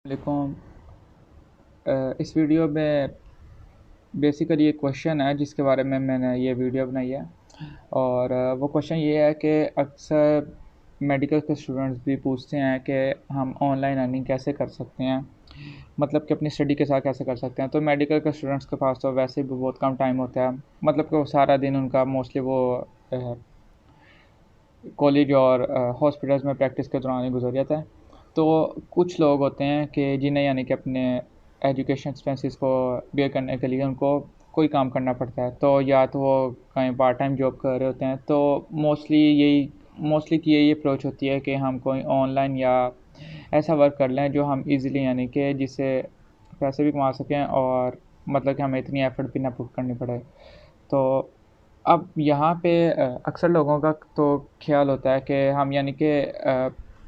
वालेकुम। इस वीडियो में बेसिकली एक क्वेश्चन है जिसके बारे में मैंने ये वीडियो बनाई है और वो क्वेश्चन ये है कि अक्सर मेडिकल के स्टूडेंट्स भी पूछते हैं कि हम ऑनलाइन अर्निंग कैसे कर सकते हैं, मतलब कि अपनी स्टडी के साथ कैसे कर सकते हैं। तो मेडिकल के स्टूडेंट्स के पास तो वैसे भी बहुत कम टाइम होता है, मतलब कि वो सारा दिन उनका मोस्टली वो कॉलेज और हॉस्पिटल्स में प्रैक्टिस के दौरान ही गुजर जाता है। तो कुछ लोग होते हैं कि जिन्हें यानी कि अपने एजुकेशन एक्सपेंसेस को बेयर करने के लिए उनको कोई काम करना पड़ता है। तो या तो वो कहीं पार्ट टाइम जॉब कर रहे होते हैं, तो मोस्टली की यही अप्रोच होती है कि हम कोई ऑनलाइन या ऐसा वर्क कर लें जो हम ईज़िली यानी कि जिससे पैसे भी कमा सकें और मतलब कि हमें इतनी एफ़र्ट भी ना पुट करनी पड़े। तो अब यहाँ पे अक्सर लोगों का तो ख़्याल होता है कि हम यानी कि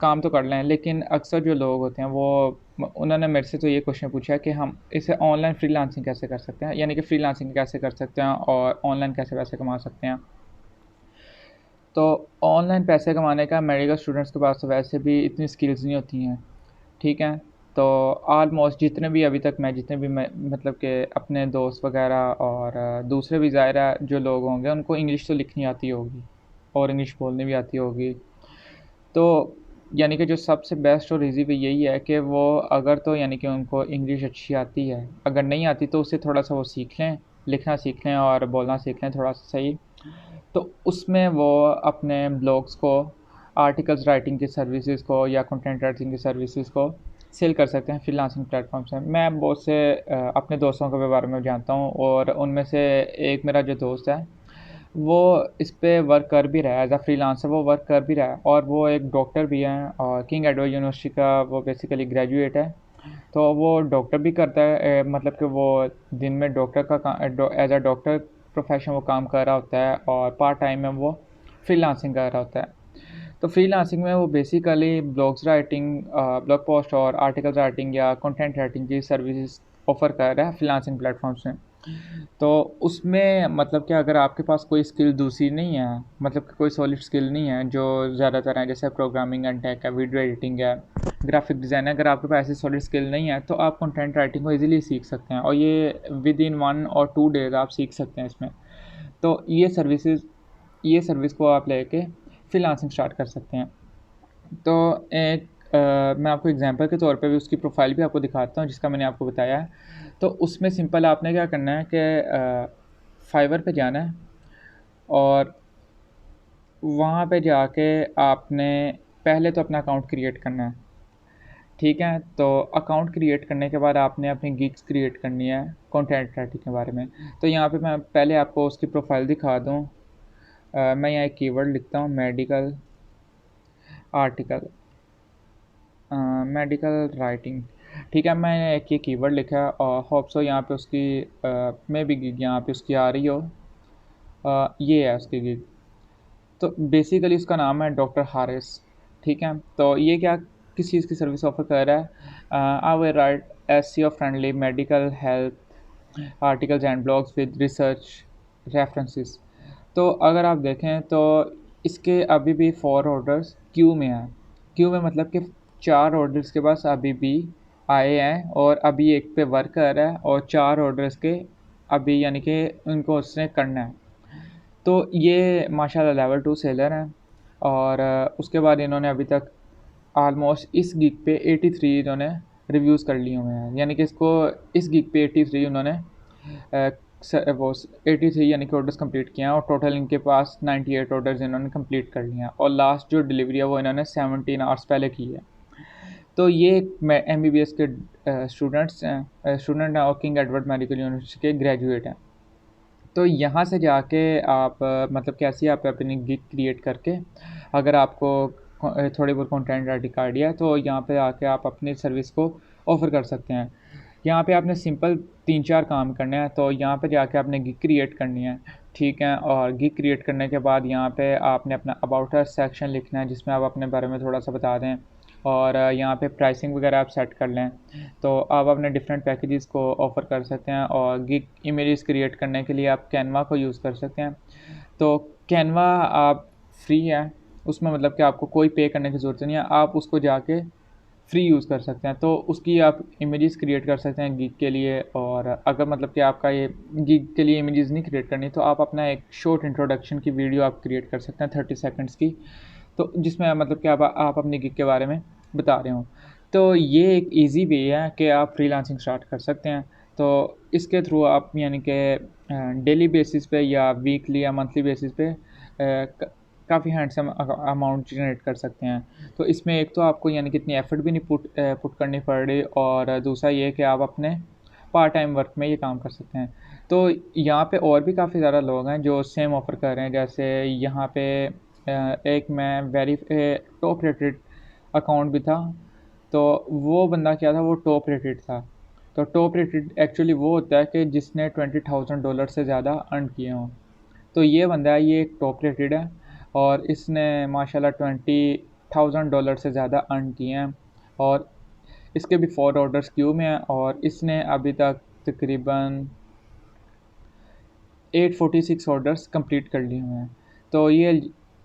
काम तो कर लें, लेकिन अक्सर जो लोग होते हैं वो उन्होंने मेरे से तो ये क्वेश्चन पूछा है कि हम इसे ऑनलाइन फ्रीलांसिंग कैसे कर सकते हैं, यानी कि फ्रीलांसिंग कैसे कर सकते हैं और ऑनलाइन कैसे पैसे कमा सकते हैं। तो ऑनलाइन पैसे कमाने का मेडिकल स्टूडेंट्स के पास तो वैसे भी इतनी स्किल्स नहीं होती हैं, ठीक है? तो ऑलमोस्ट जितने भी मैं मतलब कि अपने दोस्त वग़ैरह और दूसरे भी ज़ाहिर जो लोग होंगे उनको इंग्लिश तो लिखनी आती होगी और इंग्लिश बोलनी भी आती होगी। तो यानी कि जो सबसे बेस्ट और ईज़ी वे यही है कि वो अगर तो यानी कि उनको इंग्लिश अच्छी आती है, अगर नहीं आती तो उससे थोड़ा-सा वो सीख लें, लिखना सीख लें और बोलना सीख लें थोड़ा-सा सही। तो उसमें वो अपने ब्लॉग्स को, आर्टिकल्स राइटिंग की सर्विसेज़ को या कंटेंट राइटिंग की सर्विसेज़ को सेल कर सकते हैं फ्रीलांसिंग प्लेटफ़ॉर्म से। मैं बहुत से अपने दोस्तों के बारे में जानता हूँ और उनमें से एक मेरा जो दोस्त है, वो इस पे वर्क कर भी रहा है, एज़ अ फ्रीलांसर वो वर्क कर भी रहा है और वो एक डॉक्टर भी है और किंग एडवर्ड यूनिवर्सिटी का वो बेसिकली ग्रेजुएट है। तो वो डॉक्टर भी करता है, मतलब कि वो दिन में डॉक्टर का एज़ अ डॉक्टर प्रोफ़ेशन वो काम कर रहा होता है और पार्ट टाइम में वो फ्रीलांसिंग कर रहा होता है। तो फ्रीलांसिंग में वो बेसिकली ब्लॉग पोस्ट और आर्टिकल राइटिंग या कंटेंट राइटिंग की सर्विसेज़ ऑफ़र कर रहा है फ्रीलांसिंग प्लेटफ़ॉर्म्स में। तो उसमें मतलब कि अगर आपके पास कोई स्किल दूसरी नहीं है, मतलब कि कोई सॉलिड स्किल नहीं है जो ज़्यादातर हैं, जैसे प्रोग्रामिंग एंड टेक है, वीडियो एडिटिंग है, ग्राफिक डिज़ाइन है, अगर आपके पास ऐसी सॉलिड स्किल नहीं है तो आप कंटेंट राइटिंग को ईज़िली सीख सकते हैं और ये विदिन 1 और 2 डेज़ आप सीख सकते हैं इसमें। तो ये सर्विस को आप लेके फ्रीलांसिंग स्टार्ट कर सकते हैं। तो एक मैं आपको एग्ज़ाम्पल के तौर पे भी उसकी प्रोफ़ाइल भी आपको दिखाता हूँ जिसका मैंने आपको बताया है। तो उसमें सिंपल आपने क्या करना है कि फाइवर पे जाना है और वहाँ पे जाके आपने पहले तो अपना अकाउंट क्रिएट करना है, ठीक है? तो अकाउंट क्रिएट करने के बाद आपने अपनी गिग्स क्रिएट करनी है कंटेंट राइटिंग के बारे में। तो यहाँ पे मैं पहले आपको उसकी प्रोफ़ाइल दिखा दूँ। मैं यहाँ एक कीवर्ड लिखता हूँ, आर्टिकल मेडिकल राइटिंग, ठीक है? मैंने एक ये कीवर्ड लिखा है और होप सो यहाँ पे उसकी मे बी गिग यहाँ पे उसकी आ रही हो। ये है उसकी गिग। तो बेसिकली उसका नाम है डॉक्टर हारिस, ठीक है? तो ये क्या किस चीज़ की सर्विस ऑफ़र कर रहा है? I will write SEO friendly medical health articles and blogs with research references. तो अगर आप देखें तो इसके अभी भी 4 ऑर्डर्स क्यू में हैं। क्यू में मतलब कि 4 ऑर्डर्स के पास अभी भी आए हैं और अभी एक पे वर्क कर रहा है और 4 ऑर्डर्स के अभी यानी कि उनको उसने करना है। तो ये माशाल्लाह लेवल 2 सेलर हैं और उसके बाद इन्होंने अभी तक ऑलमोस्ट इस गिग पे 83 इन्होंने रिव्यूज़ कर लिए हुए हैं। यानी कि इसको इस गिग पे 83 उन्होंने वो 83 यानी कि ऑर्डर्स कंप्लीट किए हैं और टोटल इनके पास 98 ऑर्डर्स इन्होंने कंप्लीट कर लिए हैं और लास्ट जो डिलीवरी है वो इन्होंने 17 आवर्स पहले की है। तो ये एमबीबीएस के स्टूडेंट हैं और किंग एडवर्ड मेडिकल यूनिवर्सिटी के ग्रेजुएट हैं। तो यहाँ से जाके आप मतलब कैसे आप अपनी गिग क्रिएट करके अगर आपको थोड़ी बहुत कंटेंट राइटिंग का आइडिया है तो यहाँ पे आके आप अपनी सर्विस को ऑफ़र कर सकते हैं। यहाँ पे आपने सिंपल 3-4 काम करने हैं, तो यहाँ पे जाके आपने गिग क्रिएट करनी है, ठीक है? और गिग क्रिएट करने के बाद यहाँ पे आपने अपना अबाउट अस सेक्शन लिखना है जिसमें आप अपने बारे में थोड़ा-सा बता दें और यहाँ पे प्राइसिंग वगैरह आप सेट कर लें। तो आप अपने डिफरेंट पैकेजेस को ऑफ़र कर सकते हैं और गिग इमेजेस क्रिएट करने के लिए आप कैनवा को यूज़ कर सकते हैं। तो कैनवा आप फ्री है, उसमें मतलब कि आपको कोई पे करने की ज़रूरत नहीं है। आप उसको जाके फ्री यूज़ कर सकते हैं। तो उसकी आप इमेजेस क्रिएट कर सकते हैं गिग के लिए। और अगर मतलब कि आपका ये गिग के लिए इमेजेस नहीं क्रिएट करनी, तो आप अपना एक शॉर्ट इंट्रोडक्शन की वीडियो आप क्रिएट कर सकते हैं 30 सेकंड्स की, तो जिसमें मतलब कि आप अपनी गिग के बारे में बता रहे हो। तो ये एक ईज़ी वे है कि आप फ्रीलांसिंग स्टार्ट कर सकते हैं। तो इसके थ्रू आप यानी कि डेली बेसिस पे या वीकली या मंथली बेसिस पे काफ़ी हैंडसम अमाउंट जनरेट कर सकते हैं। तो इसमें एक तो आपको यानी कि इतनी एफ़र्ट भी नहीं पुट करनी पड़ रही, और दूसरा ये है कि आप अपने पार्ट टाइम वर्क में ये काम कर सकते हैं। तो यहाँ पे और भी काफ़ी ज़्यादा लोग हैं जो सेम ऑफ़र कर रहे हैं। जैसे यहाँ पे एक मैं टॉप रेटेड अकाउंट भी था। तो वो बंदा क्या था, वो टॉप रेटेड था। तो टॉप रेटेड एक्चुअली वो होता है कि जिसने $20,000 से ज़्यादा अर्न किए हों। तो ये बंदा है, ये एक टॉप रेटेड है, और इसने माशाल्लाह $20,000 से ज़्यादा अर्न किए हैं। और इसके भी 4 ऑर्डर्स क्यू में हैं, और इसने अभी तक तकरीबन 846 ऑर्डर्स कंप्लीट कर लिए हुए हैं। तो ये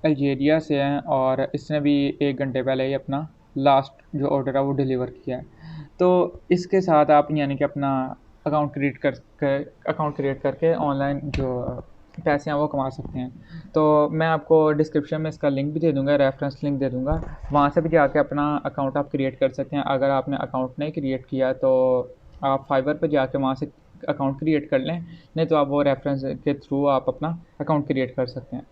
अल्जीरिया से हैं, और इसने भी 1 घंटे पहले ही अपना लास्ट जो ऑर्डर है वो डिलीवर किया है। तो इसके साथ आप यानी कि अपना अकाउंट क्रिएट करके ऑनलाइन जो पैसे हैं वो कमा सकते हैं। तो मैं आपको डिस्क्रिप्शन में इसका लिंक भी दे दूँगा, रेफ़रेंस लिंक दे दूँगा। वहाँ से भी जाके अपना अकाउंट आप क्रिएट कर सकते हैं। अगर आपने अकाउंट नहीं क्रिएट किया तो आप फाइवर पे जाके वहाँ से अकाउंट क्रिएट कर लें, नहीं तो आप वो रेफ़रेंस के थ्रू आप अपना अकाउंट क्रिएट कर सकते हैं।